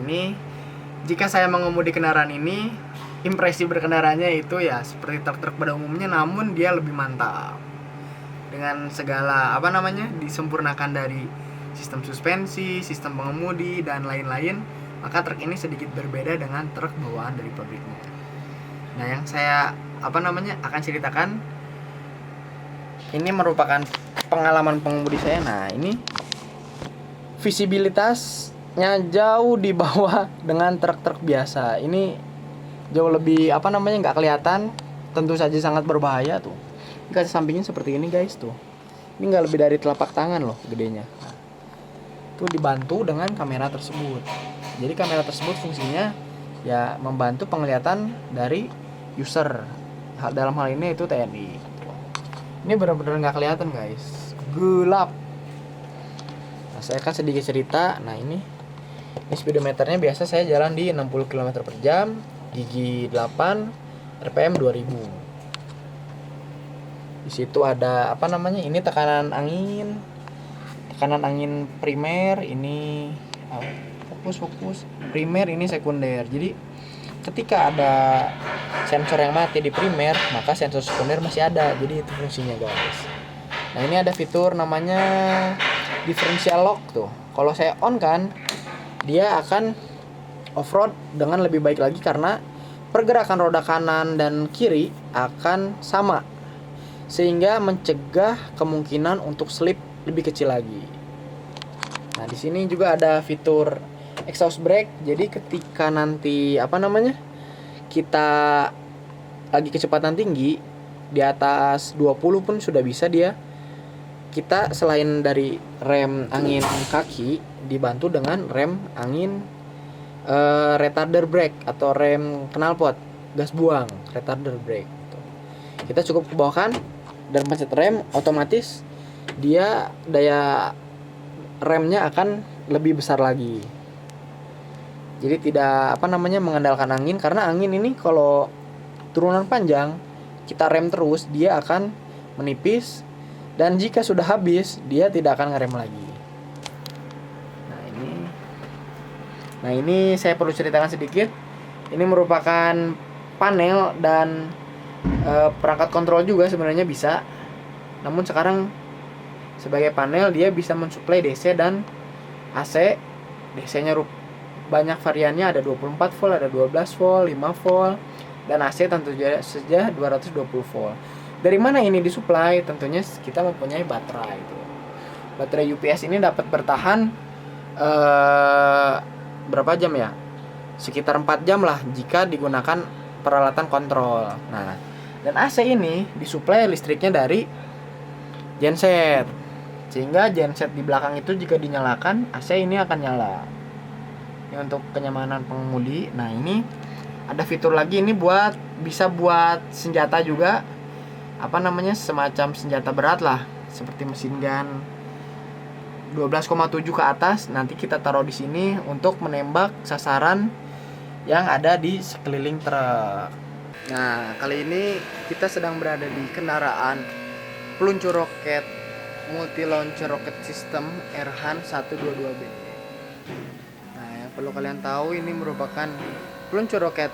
ini jika saya mengemudi kendaraan ini, impresi berkendaranya itu ya seperti truk-truk pada umumnya, namun dia lebih mantap dengan segala disempurnakan dari sistem suspensi, sistem pengemudi dan lain-lain. Maka truk ini sedikit berbeda dengan truk bawaan dari pabriknya. Nah, yang saya akan ceritakan ini merupakan pengalaman pengemudi saya. Nah, ini visibilitasnya jauh di bawah dengan truk-truk biasa. Ini jauh lebih nggak kelihatan, tentu saja sangat berbahaya tuh. Kaca sampingnya seperti ini guys tuh. Ini nggak lebih dari telapak tangan loh gedenya. Tuh dibantu dengan kamera tersebut. Jadi kamera tersebut fungsinya ya membantu penglihatan dari user. Dalam hal ini itu TNI. Ini benar-benar nggak kelihatan guys, gelap. Nah, saya akan sedikit cerita. Nah ini speedometernya biasa saya jalan di 60 km per jam, gigi 8, RPM 2000. Di situ ada ini tekanan angin primer, ini fokus primer, ini sekunder. Jadi ketika ada sensor yang mati di primer, maka sensor sekunder masih ada. Jadi itu fungsinya guys. Nah ini ada fitur namanya differential lock tuh. Kalau saya on kan, dia akan off-road dengan lebih baik lagi karena pergerakan roda kanan dan kiri akan sama, sehingga mencegah kemungkinan untuk slip lebih kecil lagi. Nah, di sini juga ada fitur exhaust brake. Jadi ketika nanti kita lagi kecepatan tinggi di atas 20 pun sudah bisa dia. Kita selain dari rem angin kaki dibantu dengan rem angin retarder brake atau rem knalpot, gas buang, retarder brake. Kita cukup kebawahkan dan pencet rem, otomatis dia daya remnya akan lebih besar lagi. Jadi tidak mengandalkan angin, karena angin ini kalau turunan panjang kita rem terus dia akan menipis, dan jika sudah habis dia tidak akan ngerem lagi. Nah ini saya perlu ceritakan sedikit. Ini merupakan panel dan perangkat kontrol juga sebenarnya bisa. Namun sekarang sebagai panel dia bisa mensuplai DC dan AC. DC-nya banyak variannya, ada 24 volt, ada 12 volt, 5 volt, dan AC tentu saja 220 volt. Dari mana ini disuplai? Tentunya kita mempunyai baterai itu. Baterai UPS ini dapat bertahan berapa jam ya? Sekitar 4 jam lah jika digunakan peralatan kontrol. Nah, dan AC ini disuplai listriknya dari genset, sehingga genset di belakang itu jika dinyalakan AC ini akan nyala. Ini untuk kenyamanan pengemudi. Nah ini ada fitur lagi, ini bisa buat senjata juga, semacam senjata berat lah, seperti mesin gun 12,7 ke atas. Nanti kita taruh di sini untuk menembak sasaran yang ada di sekeliling truk. Nah, kali ini kita sedang berada di kendaraan peluncur roket multi launcher rocket system Erhan 122B. Nah, yang perlu kalian tahu, ini merupakan peluncur roket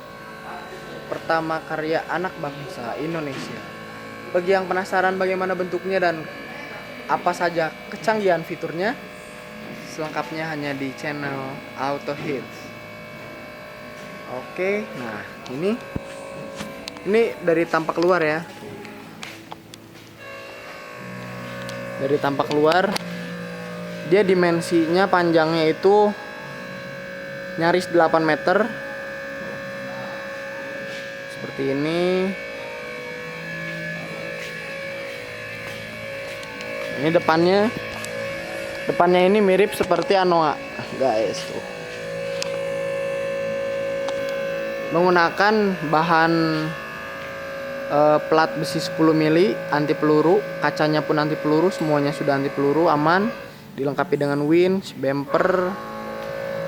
pertama karya anak bangsa Indonesia. Bagi yang penasaran bagaimana bentuknya dan apa saja kecanggihan fiturnya, selengkapnya hanya di channel Auto Hits. Oke, nah ini dari tampak luar ya. Dari tampak luar, dia dimensinya panjangnya itu nyaris 8 meter. Seperti ini. Ini depannya ini mirip seperti Anoa, guys tuh. Menggunakan bahan plat besi 10 mili anti peluru, kacanya pun anti peluru, semuanya sudah anti peluru, aman. Dilengkapi dengan winch, bumper.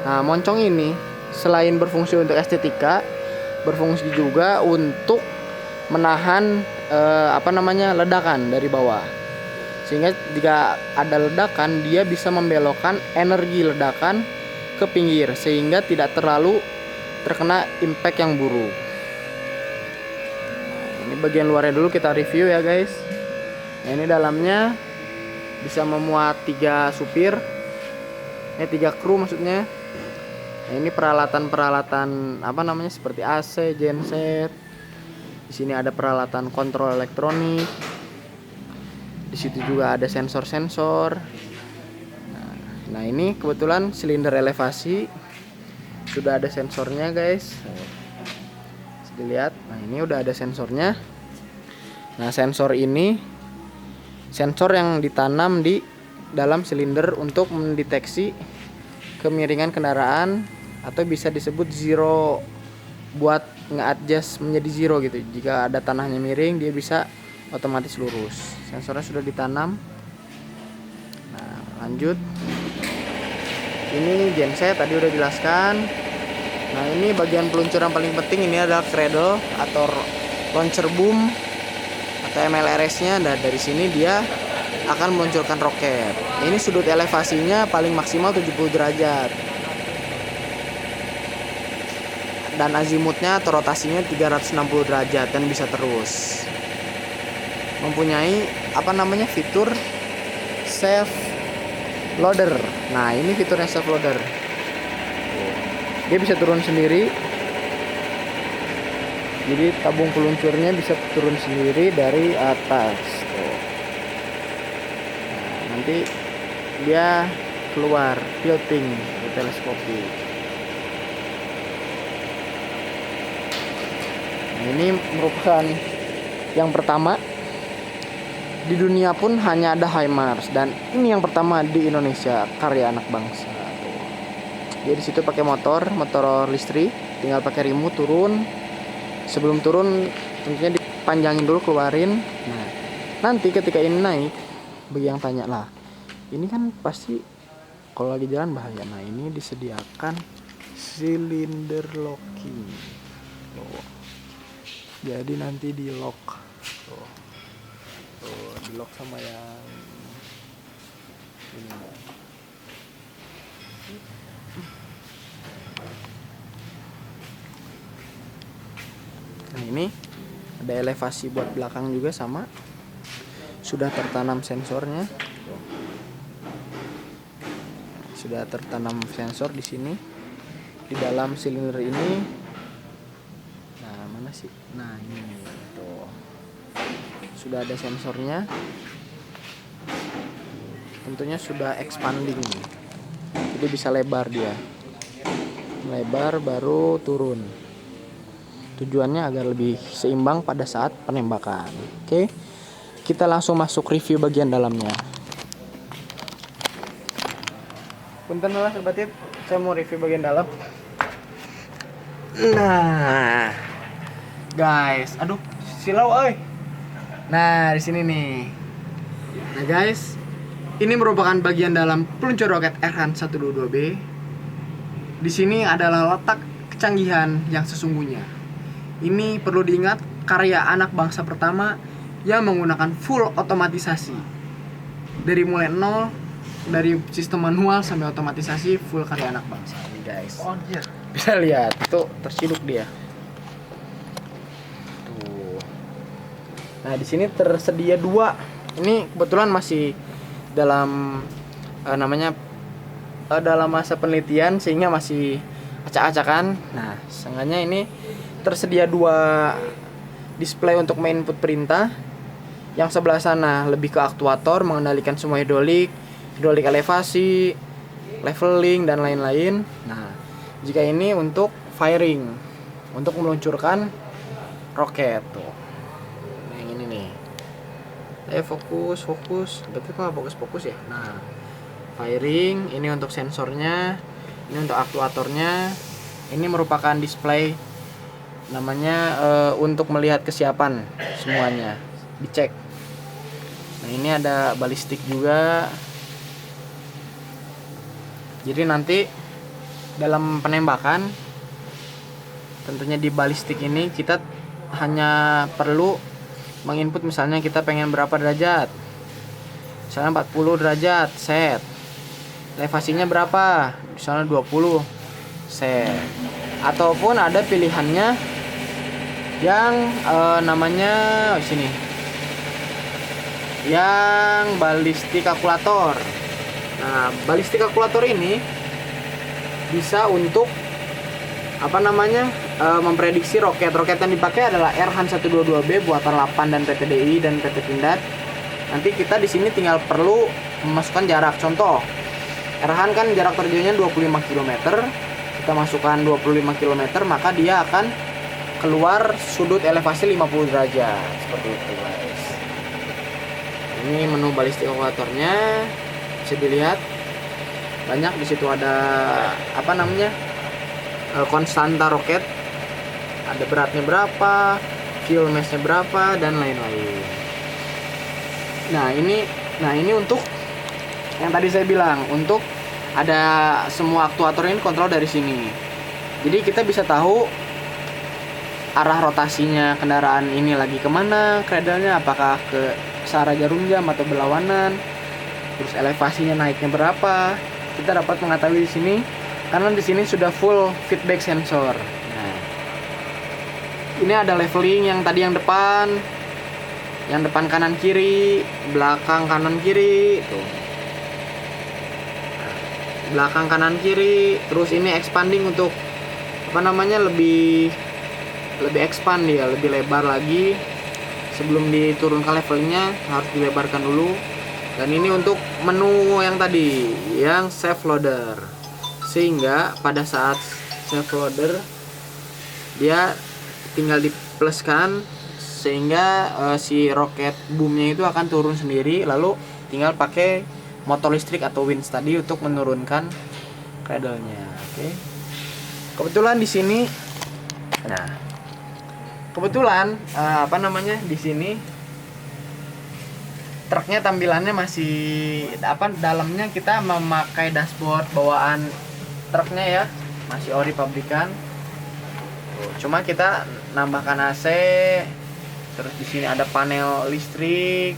Nah, moncong ini selain berfungsi untuk estetika, berfungsi juga untuk menahan ledakan dari bawah. Sehingga jika ada ledakan, dia bisa membelokkan energi ledakan ke pinggir sehingga tidak terlalu terkena impact yang buruk. Ini bagian luarnya dulu kita review ya guys. Nah, ini dalamnya bisa memuat 3 supir, 3 kru maksudnya. Nah, ini peralatan apa namanya seperti AC, genset. Di sini ada peralatan kontrol elektronik. Di situ juga ada sensor-sensor. Nah, ini kebetulan silinder elevasi sudah ada sensornya guys. Bisa dilihat. Nah, ini udah ada sensornya. Nah, sensor ini sensor yang ditanam di dalam silinder untuk mendeteksi kemiringan kendaraan, atau bisa disebut zero, buat nge-adjust menjadi zero gitu. Jika ada tanahnya miring, dia bisa otomatis lurus. Sensornya sudah ditanam. Nah, lanjut. Ini genset tadi udah jelaskan. Nah, ini bagian peluncuran paling penting, ini adalah cradle atau launcher boom atau MLRS-nya. Dan dari sini dia akan meluncurkan roket. Ini sudut elevasinya paling maksimal 70 derajat. Dan azimutnya atau rotasinya 360 derajat dan bisa terus. Mempunyai apa namanya fitur self loader. Nah, ini fiturnya self loader. Dia bisa turun sendiri. Jadi tabung peluncurnya bisa turun sendiri dari atas. Tuh. Nah, nanti dia keluar tilting ke teleskopik. Nah, ini merupakan yang pertama di dunia pun hanya ada HIMARS, dan ini yang pertama di Indonesia karya anak bangsa. Dia di situ pakai motor listrik, tinggal pakai remote turun. Sebelum turun tentunya dipanjangin dulu, keluarin. Nah, nanti ketika ini naik, bagi yang tanya lah, ini kan pasti kalau lagi jalan bahaya. Nah, ini disediakan silinder locking. Tuh. Jadi nanti di lock. Tuh. Di lock sama yang ini. Nah, ini ada elevasi buat belakang juga, sama sudah tertanam sensornya. Sudah tertanam sensor di sini di dalam silinder ini. Nah, mana sih? Nah, ini tuh. Sudah ada sensornya. Tentunya sudah expanding. Jadi bisa lebar dia. Lebar baru turun. Tujuannya agar lebih seimbang pada saat penembakan. Oke. Kita langsung masuk review bagian dalamnya. Punten lah sobat tip, saya mau review bagian dalam. Nah, guys, aduh, silau euy. Nah, di sini nih. Nah, guys, ini merupakan bagian dalam peluncur roket RH-122B. Di sini adalah letak kecanggihan yang sesungguhnya. Ini perlu diingat, karya anak bangsa pertama yang menggunakan full otomatisasi. Dari mulai nol, dari sistem manual sampai otomatisasi, full karya anak bangsa. Ini guys. Oh iya. Bisa lihat, itu terciduk dia. Tuh. Nah, di sini tersedia 2. Ini kebetulan masih dalam dalam masa penelitian sehingga masih acak-acakan. Nah, seenggaknya ini tersedia 2 display untuk input perintah. Yang sebelah sana lebih ke aktuator, mengendalikan semua hidrolik elevasi, leveling dan lain-lain. Nah, jika ini untuk firing, untuk meluncurkan roket tuh. Nah, yang ini nih. Fokus. Berarti kok nggak fokus ya? Nah, firing, ini untuk sensornya, ini untuk aktuatornya. Ini merupakan display, namanya untuk melihat kesiapan semuanya, dicek. Nah, ini ada balistik juga. Jadi nanti dalam penembakan, tentunya di balistik ini kita hanya perlu menginput, misalnya kita pengen berapa derajat, misalnya 40 derajat set. elevasinya berapa, misalnya 20 set. Ataupun ada pilihannya yang namanya sini, yang balistik kalkulator. Nah, balistik kalkulator ini bisa untuk memprediksi roket. Roket yang dipakai adalah Erhan 122B buatan Lapan dan PT DI dan PT Pindad. Nanti kita di sini tinggal perlu memasukkan jarak. Contoh, Erhan kan jarak terjunnya 25 km. Kita masukkan 25 km, maka dia akan keluar sudut elevasi 50 derajat. Seperti itu, guys. Ini menu balistik kalkulatornya. Bisa dilihat. Banyak di situ ada konstanta roket, ada beratnya berapa, fuel mass-nya berapa, dan lain-lain. Nah ini untuk yang tadi saya bilang, untuk ada semua aktuator ini kontrol dari sini. Jadi kita bisa tahu arah rotasinya kendaraan ini lagi kemana, cradle-nya apakah ke arah jarum jam atau berlawanan, terus elevasinya naiknya berapa. Kita dapat mengetahui di sini karena di sini sudah full feedback sensor. Nah, ini ada leveling yang tadi yang depan kanan kiri, belakang kanan kiri, tuh. Belakang kanan kiri, terus ini expanding untuk lebih expand dia, lebih lebar lagi. Sebelum diturunkan levelnya harus dilebarkan dulu. Dan ini untuk menu yang tadi, yang safe loader. Sehingga pada saat safe loader dia tinggal dipluskan sehingga si roket boomnya itu akan turun sendiri, lalu tinggal pakai motor listrik atau winch tadi untuk menurunkan cradle-nya. Oke. Kebetulan di sini, di sini truknya tampilannya masih dalamnya kita memakai dashboard bawaan truknya ya, masih ori pabrikan. Cuma kita nambahkan AC, terus di sini ada panel listrik.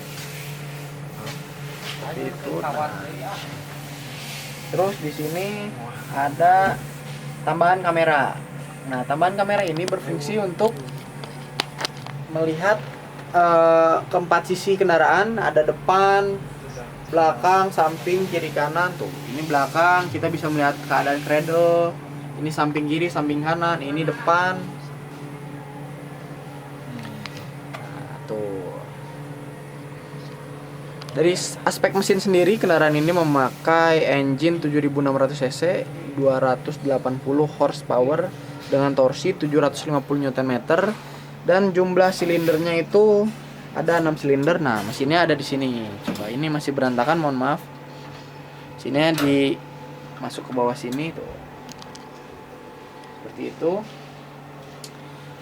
Itu. Terus di sini ada tambahan kamera. Nah, tambahan kamera ini berfungsi untuk melihat keempat sisi kendaraan, ada depan, belakang, samping, kiri, kanan. Tuh, ini belakang, kita bisa melihat keadaan cradle. Ini samping kiri, samping kanan, ini depan. Nah, tuh. Dari aspek mesin sendiri, kendaraan ini memakai engine 7600 cc, 280 horsepower dengan torsi 750 Nm. Dan jumlah silindernya itu ada 6 silinder. Nah, mesinnya ada di sini. Coba, ini masih berantakan, mohon maaf. Sini masuk ke bawah sini tuh. Seperti itu.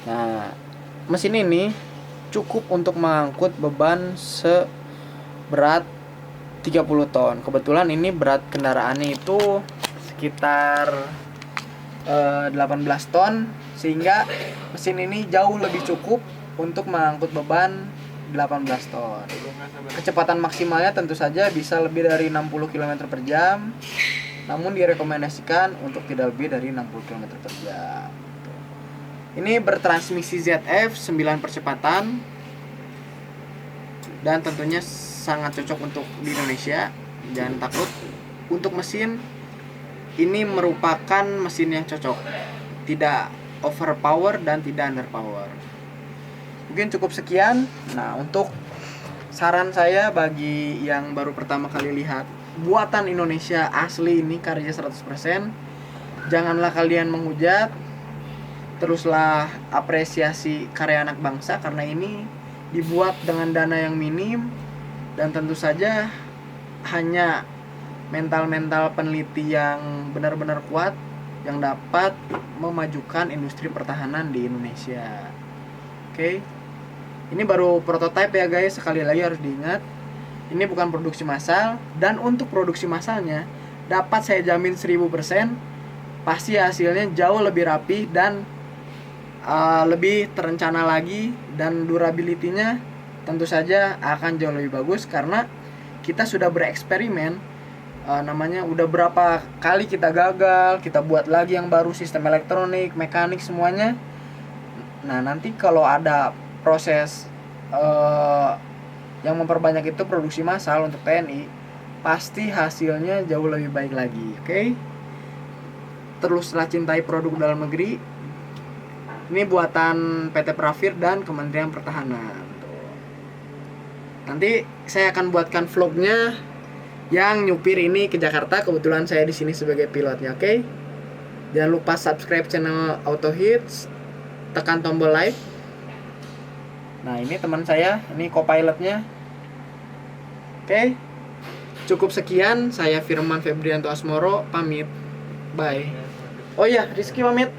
Nah, mesin ini cukup untuk mengangkut beban seberat 30 ton. Kebetulan ini berat kendaraannya itu sekitar 18 ton, sehingga mesin ini jauh lebih cukup untuk mengangkut beban 18 ton. Kecepatan maksimalnya tentu saja bisa lebih dari 60 km per jam, namun direkomendasikan untuk tidak lebih dari 60 km per jam. Ini bertransmisi ZF 9 percepatan dan tentunya sangat cocok untuk di Indonesia. Jangan takut, untuk mesin ini merupakan mesin yang cocok, tidak overpower dan tidak underpower. Mungkin cukup sekian. Nah, untuk saran saya bagi yang baru pertama kali lihat buatan Indonesia asli ini, karya 100%, janganlah kalian menghujat, teruslah apresiasi karya anak bangsa, karena ini dibuat dengan dana yang minim dan tentu saja hanya mental peneliti yang benar-benar kuat yang dapat memajukan industri pertahanan di Indonesia. Oke. Ini baru prototipe ya guys, sekali lagi harus diingat. Ini bukan produksi massal, dan untuk produksi massalnya dapat saya jamin 1000% pasti hasilnya jauh lebih rapi dan lebih terencana lagi, dan durability-nya tentu saja akan jauh lebih bagus karena kita sudah bereksperimen namanya udah berapa kali kita gagal, kita buat lagi yang baru, sistem elektronik, mekanik semuanya. Nah nanti kalau ada proses yang memperbanyak itu produksi massal untuk TNI, pasti hasilnya jauh lebih baik lagi. Oke? Teruslah cintai produk dalam negeri. Ini buatan PT Pravir dan Kementerian Pertahanan. Tuh. Nanti saya akan buatkan vlognya yang nyupir ini ke Jakarta. Kebetulan saya di sini sebagai pilotnya. Oke? Jangan lupa subscribe channel Auto Hits, tekan tombol like. Nah ini teman saya, ini co-pilotnya. Oke, cukup sekian. Saya Firman Febrianto Asmoro, pamit. Bye. Oh iya, Rizky pamit.